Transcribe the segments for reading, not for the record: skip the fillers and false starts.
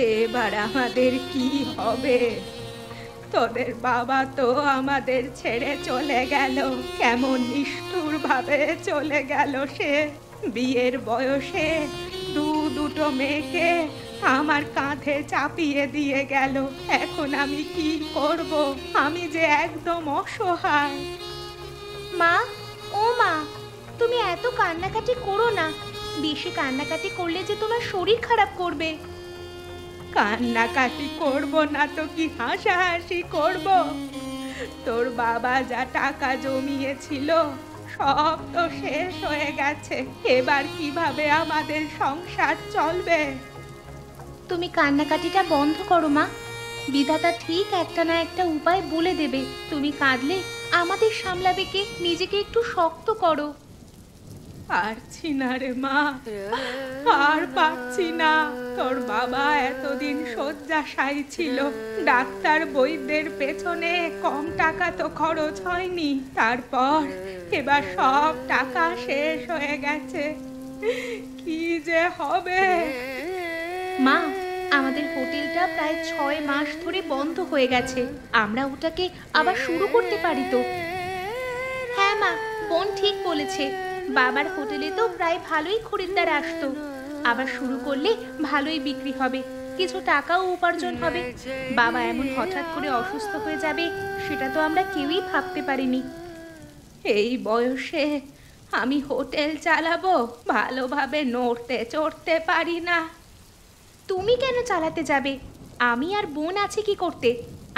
এবার আমাদের কি হবে? তোদের বাবা তো আমাদের ছেড়ে চলে গেল, কেমন নিষ্ঠুর ভাবে চলে গেল সে। বিয়ের বয়সে দুটো মেয়েকে আমার কাঁধে চাপিয়ে দিয়ে গেল। এখন আমি কি করব? আমি যে একদম অসহায়। মা, ও মা, তুমি এত কান্নাকাটি করো না। বেশি কান্নাকাটি করলে যে তোমার শরীর খারাপ করবে। কান্নাকাটি করব না তো কি হাসাহাসি করব? তোর বাবা যা টাকা জমিয়েছিল সব তো শেষ হয়ে গেছে। এবার কিভাবে আমাদের সংসার চলবে? তুমি কান্নাকাটিটা বন্ধ করো মা। বিধাতা ঠিক একটা না একটা উপায় বলে দেবে। তুমি কাঁদলে আমাদের সামলাবে কে? নিজেকে একটু শক্ত করো। পারছি না রে মা, আর পারছি না। তোর বাবা এতদিন শয্যাশায়ী ছিল, ডাক্তার বৈদ্যের পেছনে কম টাকা তো খরচ হয়নি। তারপর এবার সব টাকা শেষ হয়ে গেছে। কি যে হবে? মা, আমাদের হোটেলটা প্রায় 6 মাস ধরে বন্ধ হয়ে গেছে। আমরা ওটাকে আবার শুরু করতে পারি তো? হ্যাঁ মা, বোন ঠিক বলেছে। বাবার হোটেলে তো প্রায় ভালোই খরিদ্দার আসতো। আবার শুরু করলে ভালোই বিক্রি হবে, কিছু টাকাও উপার্জন হবে। বাবা এমন হঠাৎ করে অসুস্থ হয়ে যাবে সেটা তো আমরা কেউই ভাবতে পারিনি। এই বয়সে আমি হোটেল চালাবো? ভালোভাবে নড়তে চড়তে পারি না। তুমি কেন চালাতে যাবে? আমি আর বোন আছি কি করতে?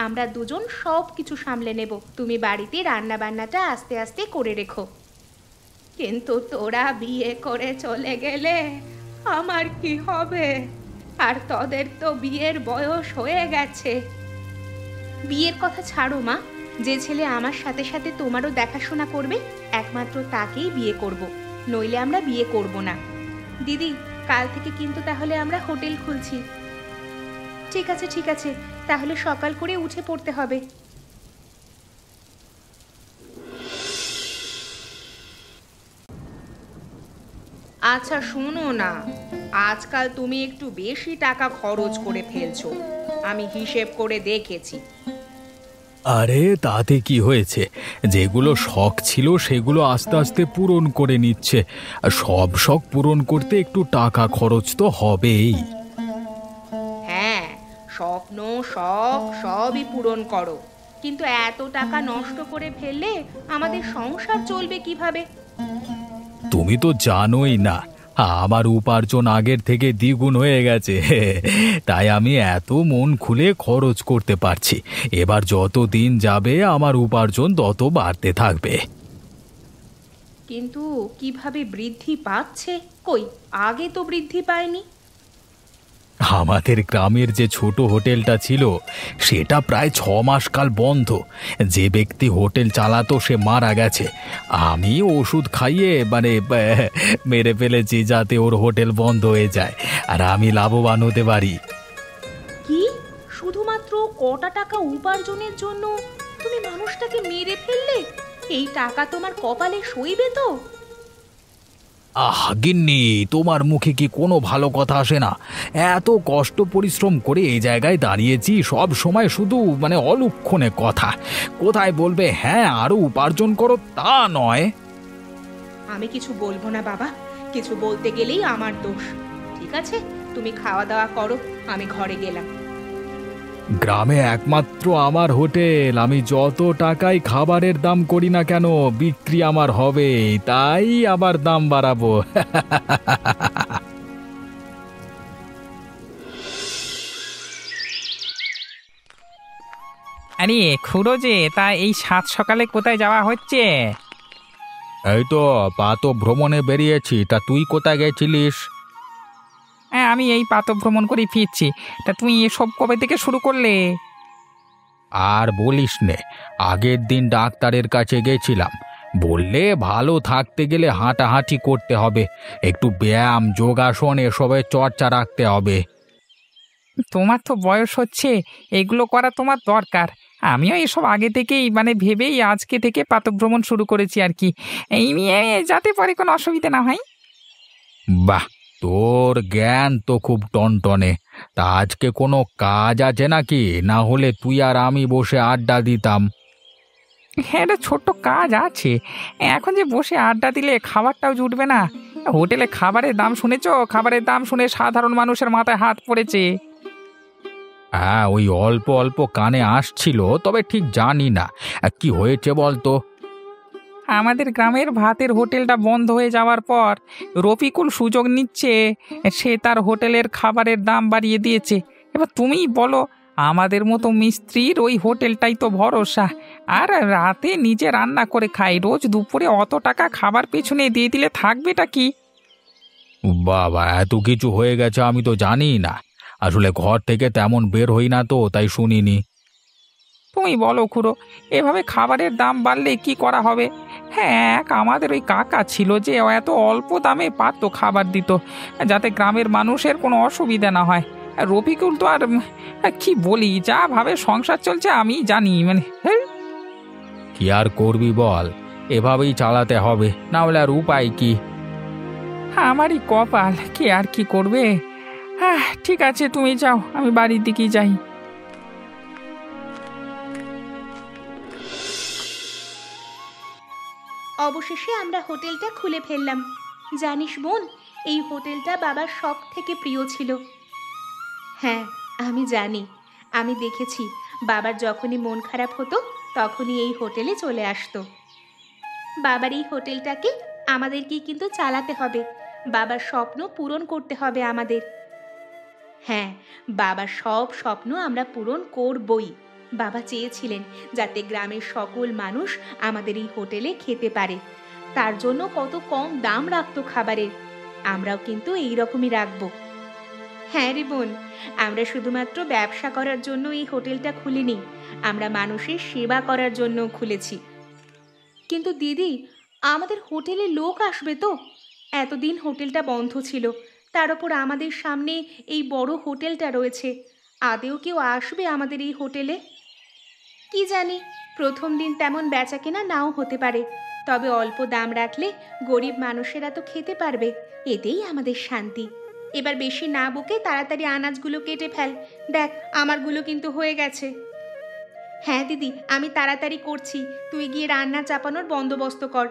আমরা দুজন সব কিছু সামলে নেব। তুমি বাড়িতে রান্না বান্নাটা আস্তে আস্তে করে রেখো। কিন্তু তোরা বিয়ে করে চলে গেলে আমার কি হবে? আর তোদের তো বিয়ের বয়স হয়ে গেছে। বিয়ের কথা ছাড়ো মা। যে ছেলে আমার সাথে সাথে তোমারও দেখাশোনা করবে, একমাত্র তাকেই বিয়ে করব। নইলে আমরা বিয়ে করব না। দিদি, কাল থেকে কিন্তু তাহলে আমরা হোটেল খুলছি। ঠিক আছে ঠিক আছে, তাহলে সকাল করে উঠে পড়তে হবে। আচ্ছা শোনো না, আজকাল তুমি একটু বেশি টাকা খরচ করে ফেলছো। আমি হিসেব করে দেখেছি। আরে তাতে কি হয়েছে? যেগুলো শখ ছিল সেগুলো আস্তে আস্তে পূরণ করে নিচ্ছে। আর সব শখ পূরণ করতে একটু টাকা খরচ তো হবেই। হ্যাঁ, স্বপ্ন শখ সবই পূরণ করো, কিন্তু এত টাকা নষ্ট করে ফেললে আমাদের সংসার চলবে কিভাবে? তুমি তো জানোই না, আমার উপার্জন আগের থেকে দ্বিগুণ হয়ে গেছে। তাই আমি এত মন খুলে খরচ করতে পারছি। এবার যত দিন যাবে আমার উপার্জন তত বাড়তে থাকবে। কিন্তু কিভাবে বৃদ্ধি পাচ্ছে? কই, আগে তো বৃদ্ধি পায়নি। আমাদের গ্রামের যে ছোট হোটেলটা ছিল সেটা প্রায় 6 মাস কাল বন্ধ। যে ব্যক্তি হোটেল চালাতো সে মারা গেছে। আমি ওষুধ খাইয়ে মেরে ফেলেছি যাতে ওর হোটেল বন্ধ হয়ে যায় আর আমি লাভবান হতে পারি। কি? শুধুমাত্র কটা টাকা উপার্জনের জন্য তুমি মানুষটাকে মেরে ফেললে? এই টাকা তোমার কপালে সইবে তো? আহ গিন্নি, তোমার মুখে কি কোনো ভালো কথা আসে না? এত কষ্ট পরিশ্রম করে এই জায়গায় দাঁড়িয়েছি, সব সময় শুধু অলক্ষণে কথা। কোথায় বলবে হ্যাঁ আরো উপার্জন করো তা নয়। আমি কিছু বলবো না বাবা, কিছু বলতে গেলেই আমার দোষ। ঠিক আছে, তুমি খাওয়া দাওয়া করো, আমি ঘরে গেলাম। গ্রামে একমাত্র আমার হোটেল, আমি যত টাকাই খাবারের দাম করি না কেন বিক্রি আমার হবে, তাই আবার দাম বাড়াবো। আরে খুড়ো যে, তা এই সাত সকালে কোথায় যাওয়া হচ্ছে? এই তো পাতো ভ্রমণে বেরিয়েছি। তা তুই কোথায় গেছিলিস? হ্যাঁ, আমি এই প্রাতঃভ্রমণ করেই ফিরছি। তা তুমি এসব কবে থেকে শুরু করলে? আর বলিস নে, আগের দিন ডাক্তারের কাছে গেছিলাম। বললে ভালো থাকতে গেলে হাঁটাহাঁটি করতে হবে, একটু ব্যায়াম যোগাসন এসবের চর্চা রাখতে হবে। তোমার তো বয়স হচ্ছে, এগুলো করা তোমার দরকার। আমিও এসব আগে থেকেই ভেবেই আজকে থেকে প্রাতঃভ্রমণ শুরু করেছি আর কি। এই নিয়ে যাতে পরে কোনো অসুবিধা না হয়। বাহ, তোর জ্ঞান তো খুব টনটনে। তা আজকে কোনো কাজ আছে নাকি? না হলে তুই আর আমি বসে আড্ডা দিতাম। হ্যাঁ, একটা ছোট্ট কাজ আছে। এখন যে বসে আড্ডা দিলে খাবারটাও জুটবে না। হোটেলে খাবারের দাম শুনেছো? খাবারের দাম শুনে সাধারণ মানুষের মাথায় হাত পড়েছে। হ্যাঁ, ওই অল্প অল্প কানে আসছিল, তবে ঠিক জানি না কি হয়েছে বলতো। আমাদের গ্রামের ভাতের হোটেলটা বন্ধ হয়ে যাওয়ার পর রফিকুল সুযোগ নিচ্ছে, সে তার হোটেলের খাবারের দাম বাড়িয়ে দিয়েছে। এবার তুমিই বলো, আমাদের মতো মিস্ত্রির ওই হোটেলটাই তো ভরসা। আর রাতে নিজে রান্না করে খাই, রোজ দুপুরে অত টাকা খাবার পেছনে দিয়ে দিলে থাকবেটা কি? বাবা, এত কিছু হয়ে গেছে আমি তো জানিই না। আসলে ঘর থেকে তেমন বের হই না তো, তাই শুনিনি। তুমি বলো খুড়ো, এভাবে খাবারের দাম বাড়লে কি করা হবে? হ্যাঁ, আমাদের ওই কাকা ছিল যে এত অল্প দামে পারতো খাবার দিত, যাতে গ্রামের মানুষের কোনো অসুবিধা না হয়। রফিকুল তো আর কি বলি, যা ভাবে সংসার চলছে আমি জানি, মানে হ্যাঁ। কি আর করবি বল, এভাবেই চালাতে হবে, না হলে আর উপায় কি? আমারই কপাল, কি আর কি করবে। হ্যাঁ, ঠিক আছে, তুমি যাও, আমি বাড়ির দিকেই যাই। অবশেষে আমরা হোটেলটা খুলে ফেললাম। জানিস বোন, এই হোটেলটা বাবার সব থেকে প্রিয় ছিল। হ্যাঁ, আমি জানি, আমি দেখেছি বাবার যখনই মন খারাপ হতো তখনই এই হোটেলে চলে আসতো। বাবার এই হোটেলটাকে আমাদেরকেই কিন্তু চালাতে হবে, বাবার স্বপ্ন পূরণ করতে হবে আমাদের। হ্যাঁ, বাবার সব স্বপ্ন আমরা পূরণ করবই। বাবা চেয়েছিলেন যাতে গ্রামের সকল মানুষ আমাদের এই হোটেলে খেতে পারে, তার জন্য কত কম দাম রাখতো খাবারের। আমরাও কিন্তু এই রকমই রাখবো। হ্যাঁ রে বোন, আমরা শুধুমাত্র ব্যবসা করার জন্য এই হোটেলটা খুলিনি, আমরা মানুষের সেবা করার জন্য খুলেছি। কিন্তু দিদি, আমাদের হোটেলে লোক আসবে তো? এতদিন হোটেলটা বন্ধ ছিল, তার উপর আমাদের সামনে এই বড় হোটেলটা রয়েছে। আদেও কেউ আসবে আমাদের এই হোটেলে? কি জানি, প্রথম দিন তেমন বেচাকেনা নাও হতে পারে, তবে অল্প দাম রাখলে গরিব মানুষেরা তো খেতে পারবে, এতেই আমাদের শান্তি। এবার বেশি না বকে তাড়াতাড়ি আনাজগুলো কেটে ফেল। দেখ, আমারগুলো কিন্তু হয়ে গেছে। হ্যাঁ দিদি, আমি তাড়াতাড়ি করছি, তুই গিয়ে রান্না চাপানোর বন্দোবস্ত কর।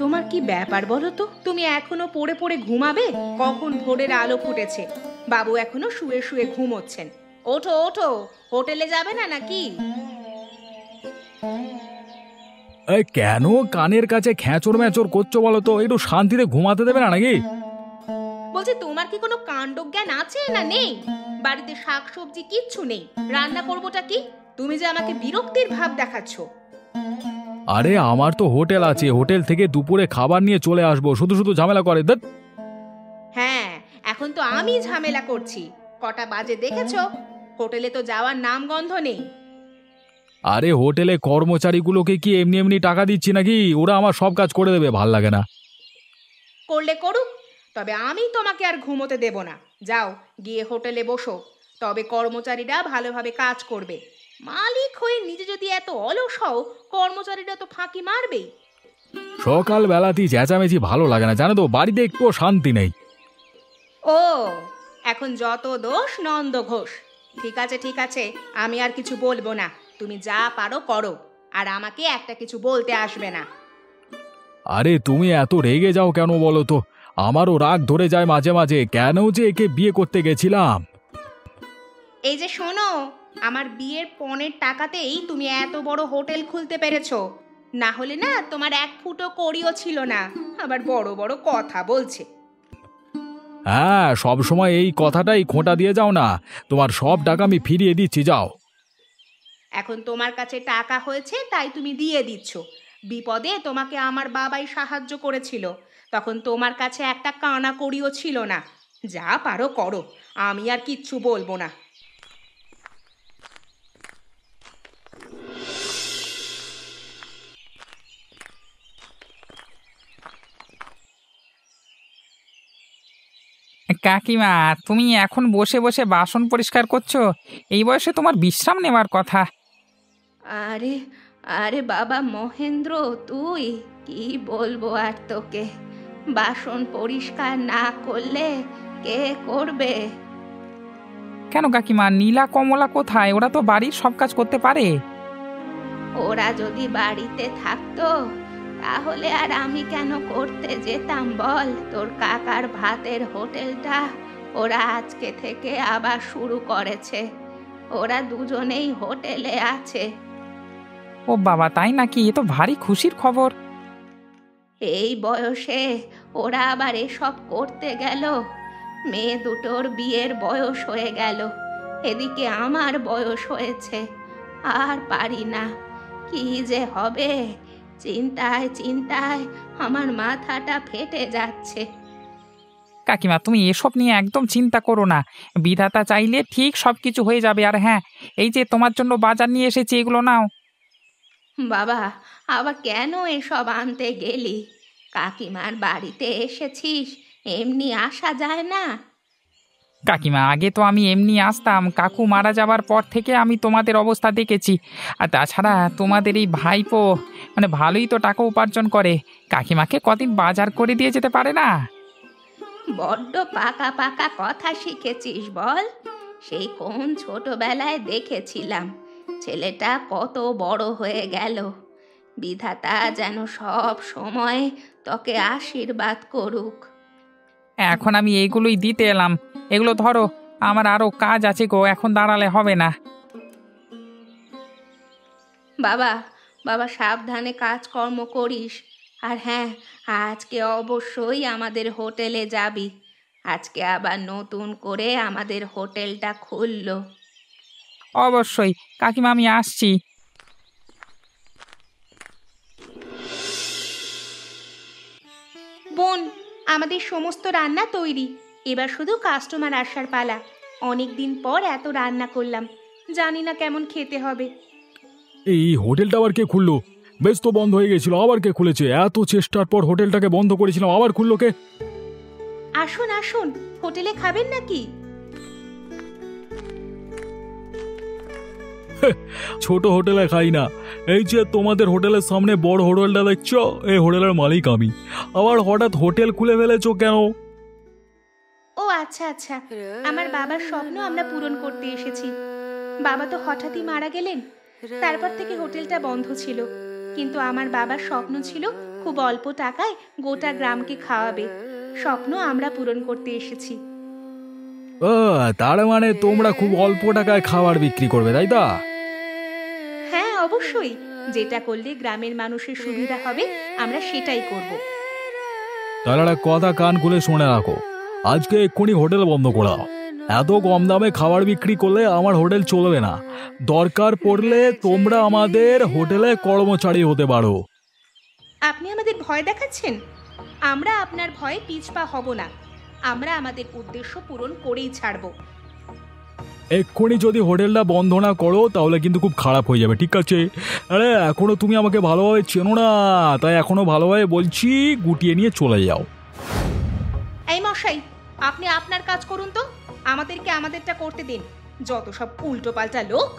তোমার কি ব্যাপার বলো তো? তুমি এখনো পড়ে পড়ে ঘুমাবে? কখন ভোরের আলো ফুটেছে, বাবু এখনো শুয়ে শুয়ে ঘুমোচ্ছেন। ওঠো ওঠো, হোটেলে যাবে না নাকি? কেন কানের কাছে খ্যাঁচর ম্যাচর করছো বলো তো? একটু শান্তিতে ঘুমাতে দেবে না নাকি? বলছে, তোমার কি কোনো কাণ্ডজ্ঞান আছে না নেই? বাড়িতে শাকসবজি কিচ্ছু নেই, রান্না করবোটা কি? তুমি যে আমাকে বিরক্তির ভাব দেখাচ্ছ। আরে আমার তো হোটেল আছে, হোটেল থেকে দুপুরে খাবার নিয়ে চলে আসবো, শুধু শুধু ঝামেলা করে। হ্যাঁ, এখন তো আমি ঝামেলা করছি। কটা বাজে দেখেছো? হোটেলে তো যাওয়ার নাম গন্ধ নেই। আরে হোটেলে কর্মচারীগুলোকে কি এমনি এমনি টাকা দিচ্ছি নাকি? ওরা আমার সব কাজ করে দেবে, ভাল লাগে না। করলে করুক, তবে আমি তোমাকে আর ঘুমোতে দেব না। যাও, গিয়ে হোটেলে বসো, তবে কর্মচারীরা ভালোভাবে কাজ করবে। মালিক হয়ে নিজে যদি এত অলস হও, কর্মচারীরা তো ফাঁকি মারবেই। সকাল বেলাতেই চেঁচামেচি ভালো লাগে না, জানো তো, বাড়িতে একটুও শান্তি নেই। ও, এখন যত দোষ নন্দ ঘোষ। ঠিক আছে ঠিক আছে, আমি আর কিছু বলবো না, তুমি যা পারো করো, আর আমাকে একটা কিছু বলতে আসবে না। আরে তুমি এত রেগে যাও কেন বলো তো? আমারও রাগ ধরে যায় মাঝে মাঝে, কেন যে একে বিয়ে করতে গেছিলাম। এই যে শোনো, আমার বিয়ের পণের টাকাতেই তুমি এত বড় হোটেল খুলতে পেরেছো, না হলে না তোমার এক ফুটো কড়িও ছিল না, আবার বড় বড় কথা বলছে। হ্যাঁ, সব সময় এই কথাটাই খোঁটা দিয়ে যাও না। তোমার সব টাকা আমি ফিরিয়ে দিচ্ছি, যাও। এখন তোমার কাছে টাকা হয়েছে তাই তুমি দিয়ে দিচ্ছ। বিপদে তোমাকে আমার বাবাই সাহায্য করেছিল, তখন তোমার কাছে একটা কানা কড়িও ছিল না। যা পারো করো, আমি আর কিচ্ছু বলবো না। কাকিমা, তুমি এখন বসে বসে বাসন পরিষ্কার করছো? এই বয়সে তোমার বিশ্রাম নেওয়ার কথা। আরে আরে বাবা মহেন্দ্র, তুই কি বলবো আর তোকে, বাসন পরিষ্কার না করলে কে করবে? কেন কাকিমা, নীলা কমলা কোথায়? ওরা তো বাড়ির সব কাজ করতে পারে। ওরা যদি বাড়িতে থাকতো তাহলে আর আমি কেন করতে যেতাম বল? তোর কাকার ভাতের হোটেলটা ওরা আজকে থেকে আবার শুরু করেছে। ওরা দুজনেই হোটেলে আছে। ও বাবা, তাই নাকি? এ তো ভারী খুশির খবর। এই বয়সে ওরা আবার এসব করতে গেল। মেয়ে দুটোর বিয়ের বয়স হয়ে গেল, এদিকে আমার বয়স হয়েছে, আর পারি না। কি যে হবে, চিন্তায় চিন্তায় আমার মাথাটা ফেটে যাচ্ছে। কাকিমা, তুমি এসব নিয়ে একদম চিন্তা করো না। বিধাতা চাইলে ঠিক সবকিছু হয়ে যাবে। আর হ্যাঁ, এই যে তোমার জন্য বাজার নিয়ে এসেছি, এগুলো নাও। বাবা, আবার কেন এসব আনতে গেলি? কাকিমার বাড়িতে এসেছিস, এমনি আসা যায় না। কাকিমা, আগে তো আমি এমনি আসতাম, কাকু মারা যাবার পর থেকে আমি তোমাদের অবস্থা দেখেছি। আর তাছাড়া তোমাদের এই ভাইপো মানে ভালোই তো টাকা উপার্জন করে, কাকিমাকে কদিন বাজার করে দিয়ে যেতে পারে না? বড্ড পাকা পাকা কথা শিখেছিস বল। সেই কোন ছোটবেলায় দেখেছিলাম, ছেলেটা কত বড় হয়ে গেল। বিধাতা যেন সব সময় তোকে আশীর্বাদ করুক। এখন আমি এইগুলোই দিতে এলাম। এগুলো ধরো, আমার আরো কাজ আছে গো, এখন দাঁড়ালে হবে না। বাবা, বাবা সাবধানে কাজকর্ম করিস। আর হ্যাঁ, আজকে অবশ্যই আমাদের হোটেলে যাবি। আজকে আবার নতুন করে আমাদের হোটেলটা খুললো। অবশ্যই কাকিমা, আমি আসছি। বোন, আমাদের সমস্ত রান্না তৈরি, এবার শুধু কাস্টমার আসার পালা। অনেক দিন পর এত রান্না করলাম, জানি না কেমন খেতে হবে। এই হোটেলটা আবার কে খুললো? বেশ তো বন্ধ হয়ে গেছিল, আবার কে খুলেছে? এত চেষ্টার পর হোটেলটাকে বন্ধ করেছিলাম, আবার খুললো কে? আসুন আসুন, হোটেলে খাবেন নাকি? ছোট হোটেলে খাই না। এই যে তোমাদের হোটেলের সামনে বড় হোটেলটা দেখছো, এই হোটেলের মালিক আমি। আবার হঠাৎ হোটেল খুলে ফেলেছো কেন? ও আচ্ছা আচ্ছা, আমার বাবার স্বপ্ন আমরা পূরণ করতে এসেছি। বাবা তো হঠাৎই মারা গেলেন, তারপর থেকে হোটেলটা বন্ধ ছিল। কিন্তু আমার বাবার স্বপ্ন ছিল খুব অল্প টাকায় গোটা গ্রামকে খাওয়াবে। স্বপ্ন আমরা পূরণ করতে এসেছি। ও, তার মানে তোমরা খুব অল্প টাকায় খাবার বিক্রি করবে, তাই তো? হ্যাঁ অবশ্যই, যেটা করলে গ্রামের মানুষের সুবিধা হবে আমরা সেটাই করব। তাহলে একটা কথা কান খুলে শুনে রাখো, আজকে এক্ষুনি হোটেল বন্ধ করা। এত কম দামে খাবার বিক্রি করলে আমার হোটেল চলবে না। দরকার পড়লে তোমরা আমাদের হোটেলে কর্মচারী হতে পারো। আপনি আমাদের ভয় দেখাচ্ছেন? আমরা আপনার ভয়ে পিছপা হব না। আমরা আমাদের উদ্দেশ্য পূরণ করেই ছাড়ব। এক্ষুনি যদি হোটেলটা বন্ধ না করো তাহলে কিন্তু খুব খারাপ হয়ে যাবে, ঠিক আছে? আরে এখনো তুমি আমাকে ভালোভাবে চেনো না, তাই এখনো ভালোভাবে বলছি, গুটিয়ে নিয়ে চলে যাও। এই মশাই, আপনি আপনার কাজ করুন তো, আমাদেরকে আমাদেরটা করতে দিন। যত সব উল্টো পাল্টা লোক।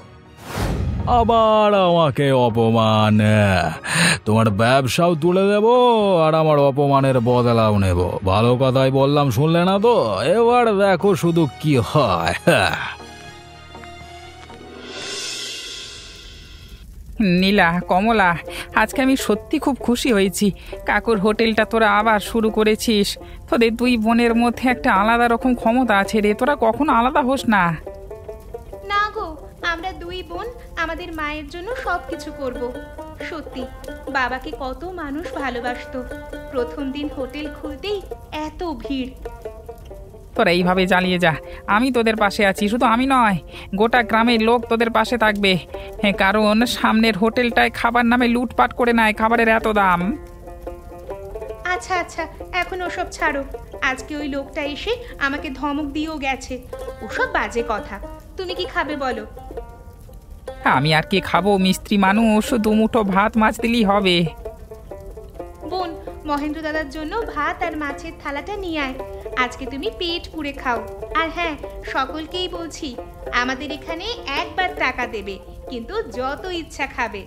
আবার আমাকে অপমান! তোমার ব্যবসাও তুলে দেব আর আমার অপমানের বদলাও নেব। ভালো কথাই বললাম, শুনলে না তো? এবার দেখো শুধু কি হয়। নীলা, কমলা, আজকে আমি সত্যি খুব খুশি হয়েছি। কাকুর হোটেলটা তোরা আবার শুরু করেছিস। তোদের দুই বোনের মধ্যে একটা আলাদা রকম ক্ষমতা আছে রে, তোরা কখনো আলাদা হোস না। না গো, আমরা দুই বোন আমাদের মায়ের জন্য সব কিছু করব। সত্যি, বাবাকে কত মানুষ ভালোবাসতো। প্রথম দিন হোটেল খুলতেই এত ভিড়। তোরা এইভাবে চালিয়ে যা, আমি তোদের পাশে আছি। শুধু আমি নয়, গোটা গ্রামের লোক তোদের পাশে থাকবে। হ্যাঁ, কারণ সামনের হোটেলটায় খাবার নামে লুটপাট করে নেয়, খাবারের এত দাম। আচ্ছা আচ্ছা, এখন ওসব ছাড়ো। আজকে ওই লোকটা এসে আমাকে ধমক দিয়েও গেছে। ওসব বাজে কথা। তুমি কি খাবে বলো? আমি আর কি খাবো, মিস্ত্রি মানুষ, দুমুঠো ভাত মাছ দিলেই হবে। বোন, মহেন্দ্র দাদার জন্য ভাত আর মাছের থালাটা নিয়ে আয়। আজকে তুমি পেট পুড়ে খাও। আর হ্যাঁ, সকলকেই বলছি, আমাদের এখানে একবার টাকা দেবে, কিন্তু যত ইচ্ছা খাবে।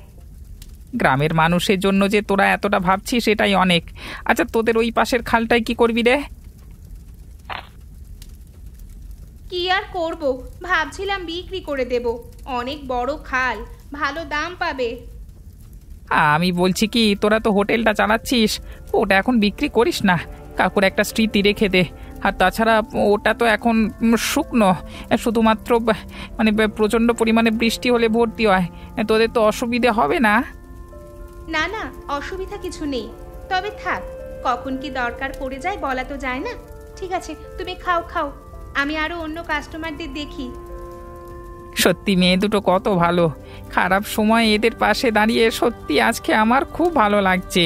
গ্রামের মানুষের জন্য যে তোরা এতটা ভাবছিস সেটাই অনেক। আচ্ছা, তোদের ওই পাশের খালটায় কি করবি রে? কি আর করব, ভাবছিলাম বিক্রি করে দেব। অনেক বড় খাল, ভালো দাম পাবে। আমি বলছি কি, তোরা তো হোটেলটা চালাচ্ছিস, ওটা এখন বিক্রি করিস না, কাকুর একটা স্মৃতি রেখে দে। আর তাছাড়া ওটা তো এখন শুকনো, শুধুমাত্র মানে প্রচণ্ড পরিমাণে বৃষ্টি হলে ভর্তি হয়, তোদের তো অসুবিধে হবে না? না না, অসুবিধা কিছু নেই। তবে থাক, কখন কি দরকার পড়ে যায় বলা তো যায় না। ঠিক আছে, তুমি খাও খাও, আমি আরো অন্য কাস্টমারদের দেখি। সত্যি মেয়ে দুটো কত ভালো, খারাপ সময় এদের পাশে দাঁড়িয়ে সত্যি আজকে আমার খুব ভালো লাগছে।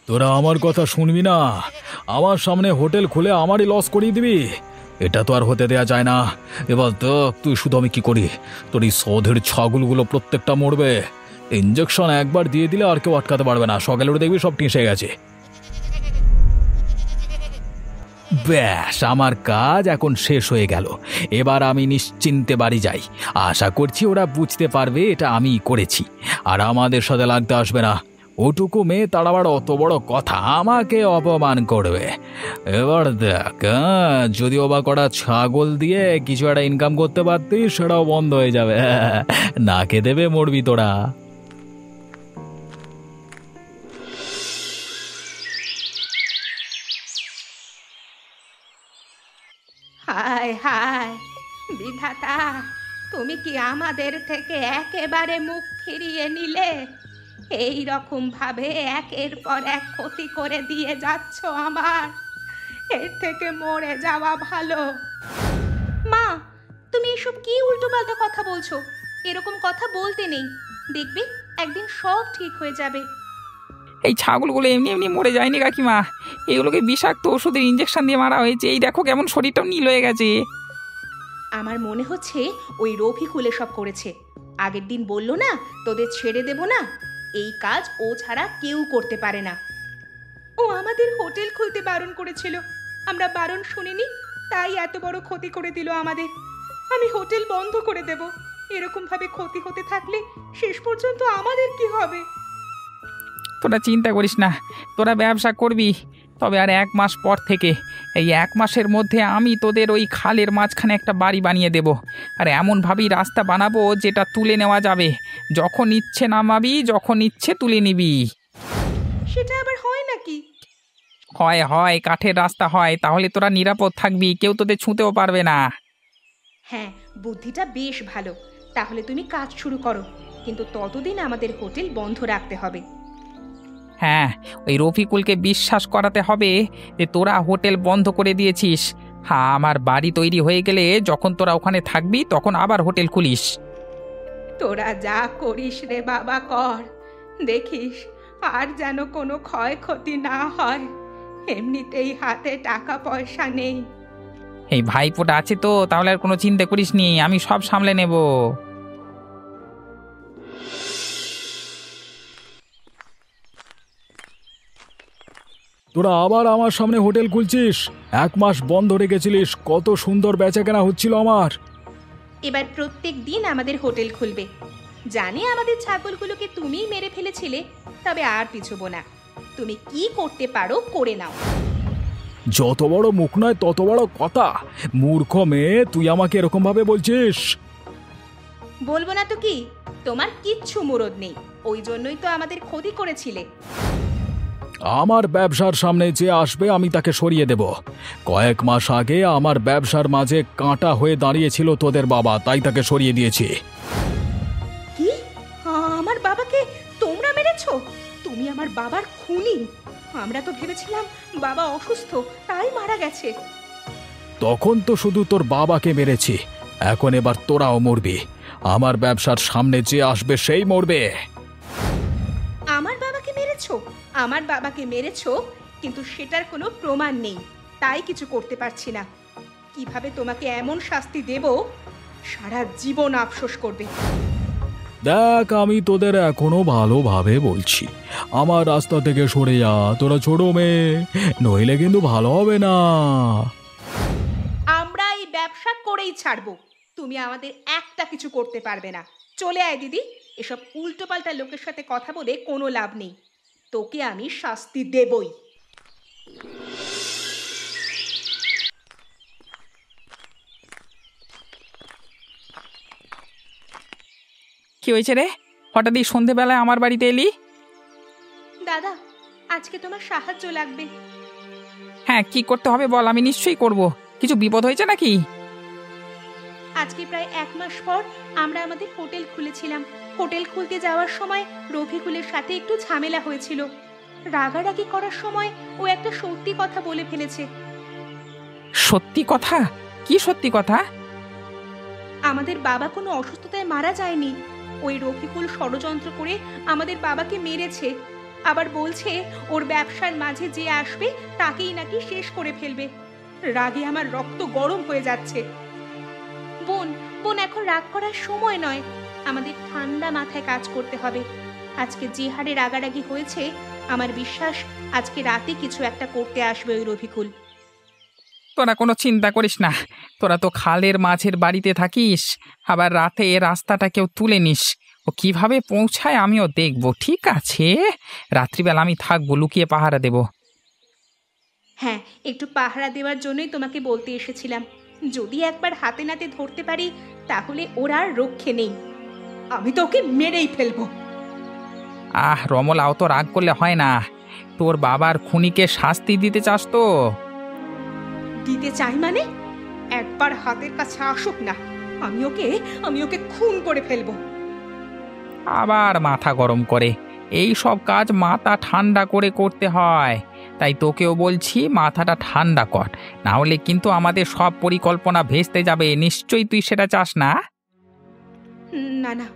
তোরা আমার কথা শুনবি না? আমার সামনে হোটেল খুলে আমারই লস করিয়ে দিবি? এটা তো আর হতে দেয়া যায় না। এবার দেখ তুই শুধু আমি কি করি। তোর এই সধের ছাগলগুলো প্রত্যেকটা মরবে। ইঞ্জেকশন একবার দিয়ে দিলে আর কেউ আটকাতে পারবে না। সকালে উঠে দেখবি সব টিসে গেছে। ব্যাস, আমার কাজ এখন শেষ হয়ে গেল। এবার আমি নিশ্চিন্তে বাড়ি যাই। আশা করছি ওরা বুঝতে পারবে এটা আমিই করেছি, আর আমাদের সাথে লাগতে আসবে না। ওটুকু মেয়ে তার আবার অত বড় কথা, আমাকে অপমান করবে। এবার দেখ, যদিও বা কটা ছাগল দিয়ে কিছু একটা ইনকাম করতে পারতিস, সেটাও বন্ধ হয়ে যাবে। নাকে দেবে মরবি তোরা। হায় হায় বিধাতা, তুমি কি আমাদের থেকে একেবারে মুখ ফিরিয়ে নিলে? এই রকম ভাবে একের পর এক ক্ষতি করে দিয়ে যাচ্ছ আমার। এর থেকে মরে যাওয়া ভালো। মা, তুমি এসব কি উল্টোপাল্টা কথা বলছো? এরকম কথা বলতে নেই। দেখবে একদিন সব ঠিক হয়ে যাবে। এই ছাগলগুলো এমনি এমনি মরে যায়নি কাকিমা, এগুলোকে বিষাক্ত ওষুধের ইঞ্জেকশন দিয়ে মারা হয়েছে। এই দেখো কেমন শরীরটাও নীল হয়ে গেছে। আমার মনে হচ্ছে ওই রফিকুল সব করেছে। আগের দিন বললো না তোদের ছেড়ে দেব না, এই কাজ ও ছাড়া কেউ করতে পারে না। ও আমাদের হোটেল খুলতে বারণ করেছিল, আমরা বারণ শুনিনি, তাই এত বড় ক্ষতি করে দিল আমাদের। আমি হোটেল বন্ধ করে দেব। এরকম ভাবে ক্ষতি হতে থাকলে শেষ পর্যন্ত আমাদের কি হবে? তোরা চিন্তা করিস না, তোরা ব্যবসা করবি, তবে আর 1 মাস পর থেকে, এই 1 মাসের মধ্যে আমি তোদের ওই খালের মাঝখানে একটা বাড়ি বানিয়ে দেব। আর এমনভাবেই রাস্তা বানাবো যেটা তুলে নেওয়া যাবে। যখন ইচ্ছে নামাবি, যখন ইচ্ছে তুলে নিবি। সেটা আবার হয় নাকি? হয় হয়, কাঠের রাস্তা হয়, তাহলে তোরা নিরাপদ থাকবি, কেউ তোদের ছুঁতেও পারবে না। হ্যাঁ, বুদ্ধিটা বেশ ভালো। তাহলে তুমি কাজ শুরু করো, কিন্তু ততদিন আমাদের হোটেল বন্ধ রাখতে হবে। হ্যাঁ, ওই রফিকুলকে বিশ্বাস করাতে হবে যে তোরা হোটেল বন্ধ করে দিয়েছিস। হ্যাঁ, আমার বাড়ি তৈরি হয়ে গেলে যখন তোরা ওখানে থাকবি তখন আবার হোটেল খুলিস। তোরা যা করিস রে বাবা কর, দেখিস আর যেন কোনো ক্ষয়ক্ষতি না হয়। এমনিতেই হাতে টাকা পয়সা নেই। এই ভাইপোটা আছে তো, তাহলে আর কোনো চিন্তা করিস নি, আমি সব সামলে নেব। তোরা আবার আমার সামনে হোটেল খুলছিস? 1 মাস বন্ধ রেখেছিলিস, কত সুন্দর বেচাকেনা হচ্ছিল আমার। এবার প্রত্যেক দিন আমাদের হোটেল খুলবে। জানি আমাদের ছাগলগুলোকে তুমিই মেরে ফেলেছিলে, তবে আর পিছবো না। তুমি কি করতে পারো করে নাও। যত বড় মুখ নয় তত বড় কথা। মূর্খ মেয়ে, তুই আমাকে এরকম ভাবে বলছিস? বলবো না তো কি? তোমার কিচ্ছু মুরদ নেই, ওই জন্যই তো আমাদের ক্ষতি করেছিলে। আমার ব্যবসার সামনে যে আসবে আমি তাকে সরিয়ে দেব। কয়েক মাস আগে আমার ব্যবসার মাঝে কাঁটা হয়ে দাঁড়িয়েছিল তোদের বাবা, তাই তাকে সরিয়ে দিয়েছি। কি? আমার বাবাকে তোমরা মেরেছো? তুমি আমার বাবার খুনি? আমরা তো ভেবেছিলাম বাবা অসুস্থ, তাই মারা গেছে। তখন তো শুধু তোর বাবাকে মেরেছি, এখন এবার তোরাও মরবি। আমার ব্যবসার সামনে যে আসবে সেই মরবে। আমার বাবাকে মেরেছো? আমার বাবাকে মেরেছো, কিন্তু সেটার কোনো প্রমাণ নেই, তাই কিছু করতে পারছি না। কিভাবে তোমাকে এমন শাস্তি দেব, সারা জীবন আফসোস করবে। দেখ, আমি তোদের এখনো ভালোভাবে বলছি, আমার রাস্তা থেকে সরে যা। তোরা ছোট মেয়ে, নইলে কিন্তু ভালো হবে না। আমরা এই ব্যবসা করেই ছাড়বো। তুমি আমাদের একটা কিছু করতে পারবে না। চলে আয় দিদি, এসব উল্টোপাল্টা লোকের সাথে কথা বলে কোনো লাভ নেই। তোকে আমি শাস্তি দেবই। কি হয়েছে রে? হঠাৎ এই সন্ধেবেলায় আমার বাড়িতে এলি? দাদা, আজকে তোমার সাহায্য লাগবে। হ্যাঁ, কি করতে হবে বল, আমি নিশ্চয়ই করব। কিছু বিপদ হয়েছে নাকি? আজকে প্রায় 1 মাস পর আমরা আমাদের হোটেল খুলেছিলাম। হোটেল খুলতে যাওয়ার সময় রফিকুলের সাথে একটু ঝামেলা হয়েছিল। রাগারাগি করার সময় ও একটা সত্যি কথা বলে ফেলেছে। সত্যি কথা? কি সত্যি কথা? আমাদের বাবা কোনো অসুস্থতায় মারা যায়নি। ওই রফিকুল ষড়যন্ত্র করে আমাদের বাবাকে মেরেছে। আবার বলছে ওর ব্যবসার মাঝে যে আসবে তাকেই নাকি শেষ করে ফেলবে। রাগে আমার রক্ত গরম হয়ে যাচ্ছে। বোন বোন, এখন রাগ করার সময় নয়। আমাদের ঠান্ডা মাথায় কাজ করতে হবে। আজকে যে হারে রাগারাগি হয়েছে, আমার বিশ্বাস আজকে রাতে কিছু একটা করতে আসবে ওই রফিকুল। তোরা কোনো চিন্তা করিস না। তোরা তো খালের মাঝের বাড়িতে থাকিস, আবার রাতে এ রাস্তাটা কেউ তুলে নিস। ও কিভাবে পৌঁছায় আমিও দেখব। ঠিক আছে, রাত্রিবেলা আমি থাকবো, লুকিয়ে পাহারা দেব। হ্যাঁ, একটু পাহারা দেওয়ার জন্যই তোমাকে বলতে এসেছিলাম। যদি একবার হাতে নাতে ধরতে পারি তাহলে ওর আর রক্ষে নেই। আমি তো ওকে মেরেই ফেলবো। রমলা, অত রাগ করলে হয় না। তোর বাবার খুনিকে শাস্তি দিতে চাস তো? দিতে চাই মানে? একবার হাতের কাছে আসুক না, আমি ওকে খুন করে ফেলবো। আবার মাথা গরম করে। এই সব কাজ মাথা ঠান্ডা করে করতে হয়। তাই তোকেও বলছি, মাথাটা ঠান্ডা কর, না হলে কিন্তু আমাদের সব পরিকল্পনা ভেস্তে যাবে। নিশ্চয়ই তুই সেটা চাস না। না না,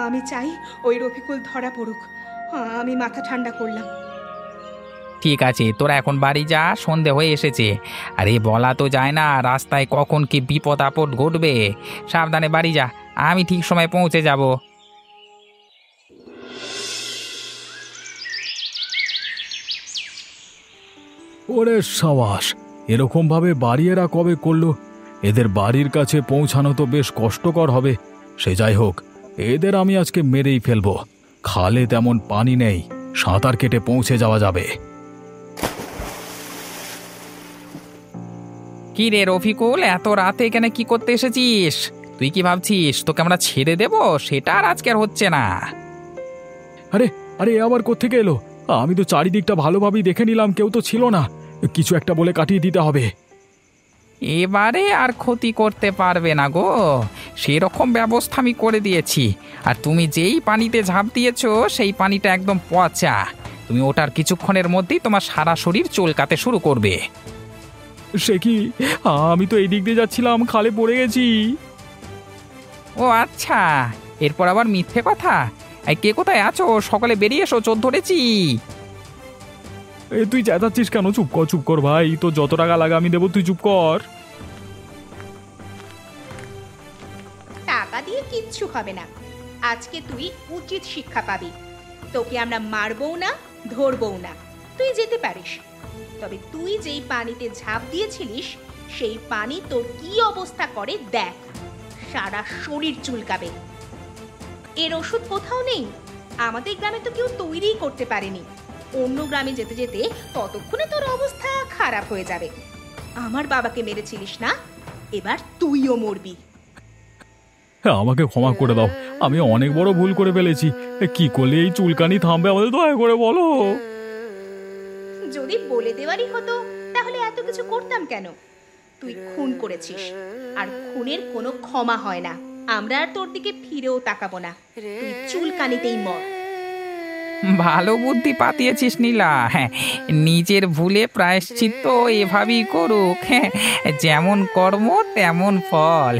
আমি চাই ওই রফিকুল ধরা পড়ুক। আমি মাথা ঠান্ডা করলাম। ঠিক আছে, তোরা এখন বাড়ি যা, সন্ধে হয়ে এসেছে। আরে বলা তো যায় না রাস্তায় কখন কি বিপদ আপদ ঘটবে। সাবধানে বাড়ি যা, আমি ঠিক সময় পৌঁছে যাব। ওরে সাবাস, এরকম ভাবে বাড়ি এরা কবে করলো? এদের বাড়ির কাছে পৌঁছানো তো বেশ কষ্টকর হবে। সে যাই হোক, এদের আমি আজকে মেরেই ফেলবো। খালে তেমন পানি নেই, সাঁতার কেটে পৌঁছে যাওয়া যাবে। কি রে রফিকুল, এত রাতে এখানে কি করতে এসেছিস? তুই কি ভাবছিস তোকে আমরা ছেড়ে দেব? সেটা আর আজকে আর হচ্ছে না। আরে আরে, এ আবার কোত্থেকে এলো? আমি তো চারিদিকটা ভালোভাবেই দেখে নিলাম, কেউ তো ছিল না। কিছু একটা বলে কাটিয়ে দিতে হবে। এবারে আর ক্ষতি করতে পারবে না গো, সেরকম ব্যবস্থা আমি করে দিয়েছি। আর তুমি যেই পানিতে ঝাঁপ দিয়েছো সেই পানিটা একদম পচা। তুমি ওটার কিছুক্ষণের মধ্যেই তোমার সারা শরীর চুলকাতে শুরু করবে। সে কি? আমি তো এই দিক দিয়ে যাচ্ছিলাম, খালে পড়ে গেছি। ও আচ্ছা, এরপর আবার মিথ্যে কথা? এই কে কোথায় আছো? সকালে বেরিয়ে এসো, চোর ধরেছি। তুই চেঁচাচ্ছিস কেন? চুপ কর, চুপ কর ভাই। তো যত টাকা লাগে আমি দেবো, তুই চুপ কর। টাকা দিয়ে কিচ্ছু হবে না। আজকে তুই উচিত শিক্ষা পাবি। তোকে আমরা মারবও না, ধরবও না। তুই যেতে পারিস। তবে তুই যেই পানিতে ঝাঁপ দিয়েছিলিস সেই পানি তোর কি অবস্থা করে দেখ। সারা শরীর চুলকাবে। এর ওষুধ কোথাও নেই। আমাদের গ্রামে তো কেউ তৈরিই করতে পারেনি। অন্য গ্রামে যেতে যেতে ততক্ষণে তোর অবস্থা খারাপ হয়ে যাবে। আমার বাবাকে মেরেছিলিস না, এবার তুইও মরবি। আমাকে ক্ষমা করে দাও, আমি অনেক বড় ভুল করে ফেলেছি। কি করলে এই চুলকানি থামবে আমাদের, দয়া করে বলো। যদি বলে দেওয়ারই হতো তাহলে এত কিছু করতাম কেন? তুই খুন করেছিস, আর খুনের কোনো ক্ষমা হয় না। আমরা আর তোর দিকে ফিরেও তাকাবো না। তুই চুলকানিতেই মর। ভালো বুদ্ধি পাতিয়েছিস নীলা। হ্যাঁ, নিজের ভুলে প্রায়শ্চিত্ত এভাবেই করুক। হ্যাঁ, যেমন কর্ম তেমন ফল।